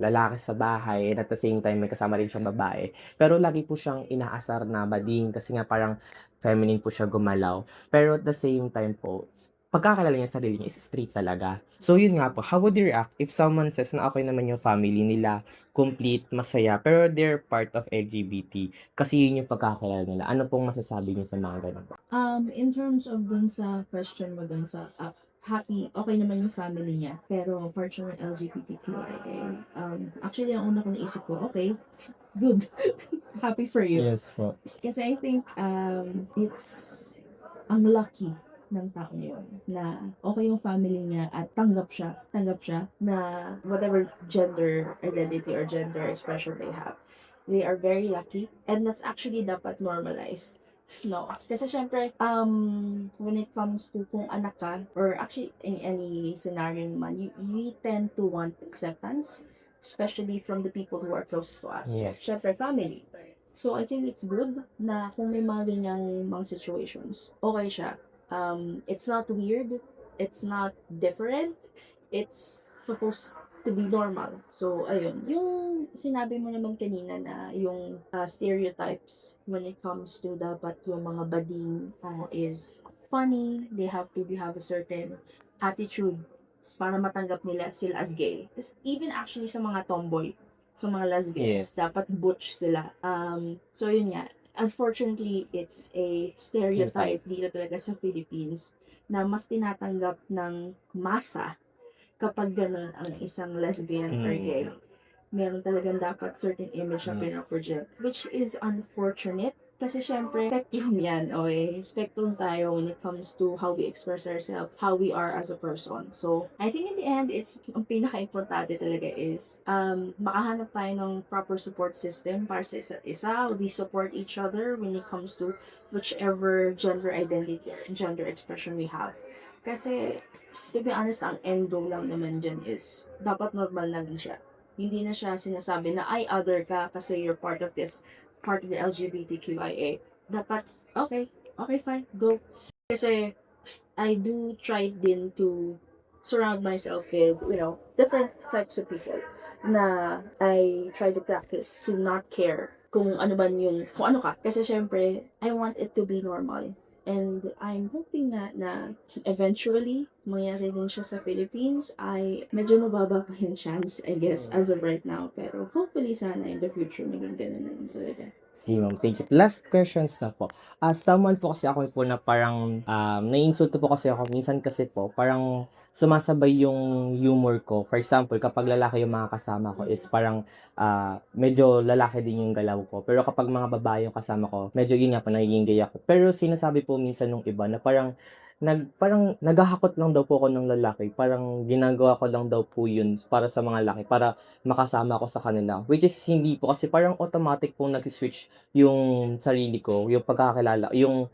lalaki sa bahay and at the same time may kasama rin siyang babae. Pero lagi po siyang inaasar na bading kasi nga parang feminine po siya gumalaw. Pero at the same time po, pagkakalala niya sa sarili niya is straight talaga. So yun nga po, how would you react if someone says na okay naman yung family nila, complete, masaya, pero they're part of LGBT kasi yun yung pagkakalala nila. Ano pong masasabi niyo sa mga ganun? In terms of dun sa question mo dun sa happy, okay naman yung family niya, pero part siya ng LGBTQIA. Actually, ang una ko naisip ko, okay, good. Happy for you. Yes po. Kasi I think, it's ang lucky ng tao yun na okay yung family niya at tanggap siya na whatever gender identity or gender expression they have. They are very lucky and that's actually dapat normalized. No. Kasi syempre, when it comes to kung anak ka, or actually in any scenario naman, we tend to want acceptance, especially from the people who are closest to us. Yes. Syempre, family. So, I think it's good na kung may mga ganyang mga situations, okay siya. It's not weird, it's not different, it's supposed to be normal. So, ayun. Yung sinabi mo naman kanina na yung stereotypes when it comes to dapat yung mga bading is funny, they have to have a certain attitude para matanggap nila sila as gay. Even actually sa mga tomboy, sa mga lesbians, dapat butch sila. So, yun nga. Unfortunately, it's a stereotype dito talaga sa Philippines na mas tinatanggap ng masa kapag ganun ang isang lesbian or gay. Meron talagang dapat certain image na pinaproject, which is unfortunate kasi syempre spectrum yan, okay? Spectrum tayo when it comes to how we express ourselves, how we are as a person. So, I think in the end, ang pinaka-importante talaga is makahanap tayo ng proper support system para sa isa't isa. We support each other when it comes to whichever gender identity or gender expression we have. Kasi, to be honest, ang end goal lang naman dyan is dapat normal na lang siya. Hindi na siya sinasabi na ay other ka kasi you're part of this, part of the LGBTQIA. Dapat, okay, fine, go. Kasi I do try din to surround myself with, different types of people na I try to practice to not care kung ano ka. Kasi syempre, I want it to be normal. And I'm hoping na eventually, mangyari din siya sa Philippines. Medyo mababa pa yung chance, I guess, as of right now. Pero hopefully sana in the future, maging ganun na rin talaga. Sige, ma'am. Thank you. Last questions na po. As someone po kasi ako po na parang naiinsulto po kasi ako. Minsan kasi po, parang sumasabay yung humor ko. For example, kapag lalaki yung mga kasama ko is parang medyo lalaki din yung galaw ko. Pero kapag mga babae yung kasama ko, medyo yun nga po, nagiging gay ako. Pero sinasabi po minsan nung iba na parang naghahakot lang daw po ako ng lalaki. Parang ginagawa ko lang daw po yun para sa mga lalaki, para makasama ako sa kanila. Which is hindi po kasi parang automatic pong nag-switch yung sarili ko, yung pagkakilala, yung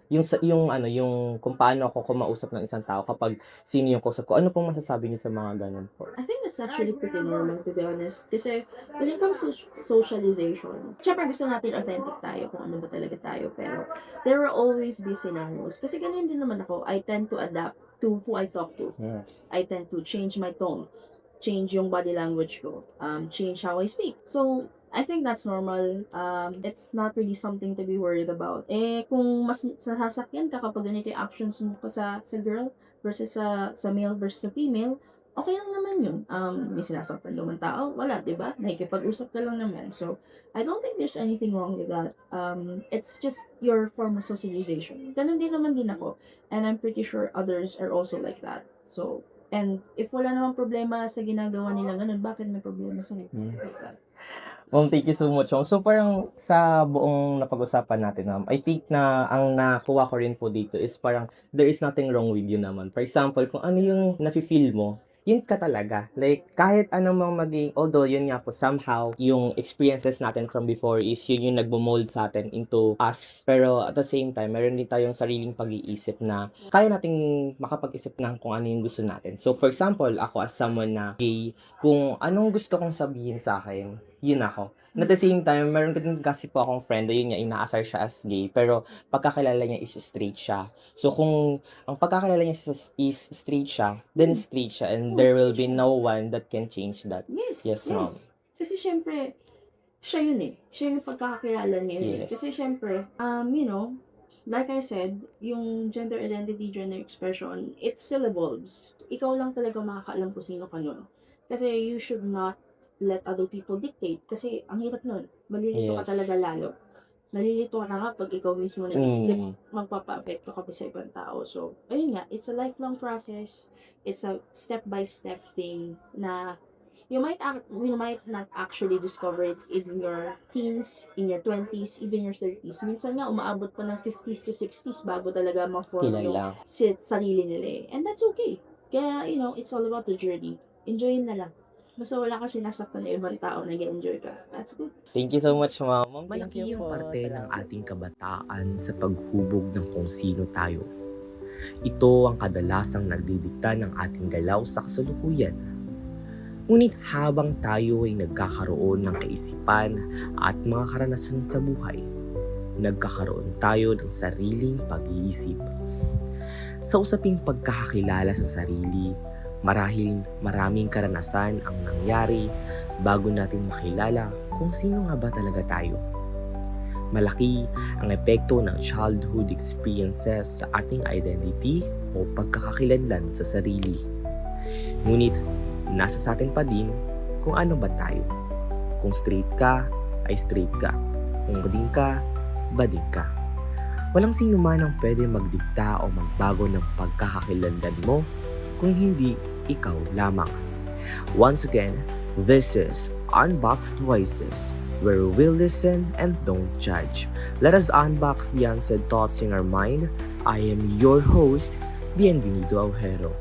kung paano ako kumausap ng isang tao kapag sino yung kausap ko. Ano pong masasabi niyo sa mga ganun po? I think that's actually pretty normal, to be honest. Kasi when it comes to socialization, syempre gusto natin authentic tayo kung ano ba talaga tayo. Pero there will always be scenarios. Kasi ganun din naman ako. I tend to adapt to who I talk to. Yes. I tend to change my tone, change yung body language ko, change how I speak. So, I think that's normal. It's not really something to be worried about. Kung mas sasakyan ka kapag ganito yung actions mo pa sa girl versus sa male versus sa female, okay lang naman yun. May sinasaktan naman tao, wala, di ba? Nakikipag-usap ka lang naman. So, I don't think there's anything wrong with that. It's just your form of socialization. Ganun din naman din ako. And I'm pretty sure others are also like that. So, and if wala namang problema sa ginagawa nila ganun, bakit may problema sa like that? Ma'am, thank you so much. So parang sa buong napag-usapan natin, I think na ang nakuha ko rin po dito is parang there is nothing wrong with you naman. For example, kung ano yung nafe-feel mo, yun ka talaga. Like, kahit anong mang maging, although yun nga po, somehow, yung experiences natin from before is yun yung nagmo-mold sa atin into us. Pero at the same time, meron din tayong sariling pag-iisip na kaya nating makapag-isip ng kung ano yung gusto natin. So, for example, ako as someone na gay, kung anong gusto kong sabihin sa akin, yun ako. And at the same time, meron din kasi po akong friend na yun nga, inaasar siya as gay, pero pagkakilala niya is straight siya. So, kung ang pagkakilala niya is straight siya, then straight siya, and there will be no one that can change that. Yes, Yes, ma'am. Kasi syempre, siya yun eh. Siya yung pagkakakilala niya yun. Yes. Kasi syempre, you know, like I said, yung gender identity, gender expression, it still evolves. Ikaw lang talaga makakaalam kung sino ka nun. Kasi you should not let other people dictate. Kasi ang hirap nun. Malilito ka Yes. talaga lalo. Nalilito ka na nga pag ikaw mismo nag-iisip, Mm. magpapa-apekto ka pa sa ibang tao. So, ayun nga, it's a lifelong process. It's a step-by-step thing na you might not actually discover it in your teens, in your 20s, even your 30s. Minsan nga, umaabot pa ng 50s to 60s bago talaga ma-form yung Kilala. sarili nila eh. And that's okay. Kaya, you know, it's all about the journey. Enjoyin na lang. Basta wala ka sinasaktan ng ibang tao, nag-enjoy ka. That's good. Thank you so much, ma'am. Ma'am, thank Malaki you yung po. parte ng Salamat. ating kabataan sa paghubog ng kung sino tayo. Ito ang kadalasang nagdidikta ng ating galaw sa kasalukuyan. Ngunit habang tayo ay nagkakaroon ng kaisipan at mga karanasan sa buhay, nagkakaroon tayo ng sariling pag-iisip. Sa usaping pagkakakilala sa sarili, marahil maraming karanasan ang nangyari bago natin makilala kung sino nga ba talaga tayo. Malaki ang epekto ng childhood experiences sa ating identity o pagkakakilanlan sa sarili. Ngunit, nasa sa atin pa din kung ano ba tayo. Kung straight ka, ay straight ka. Kung bading ka, bading ka. Walang sino man ang pwede magdikta o magbago ng pagkakakilanlan mo kung hindi ikaw lamang. Once again, this is Unboxed Voices, where we listen and don't judge. Let us unbox the unsaid thoughts in our mind. I am your host, Bienvenido Aujero.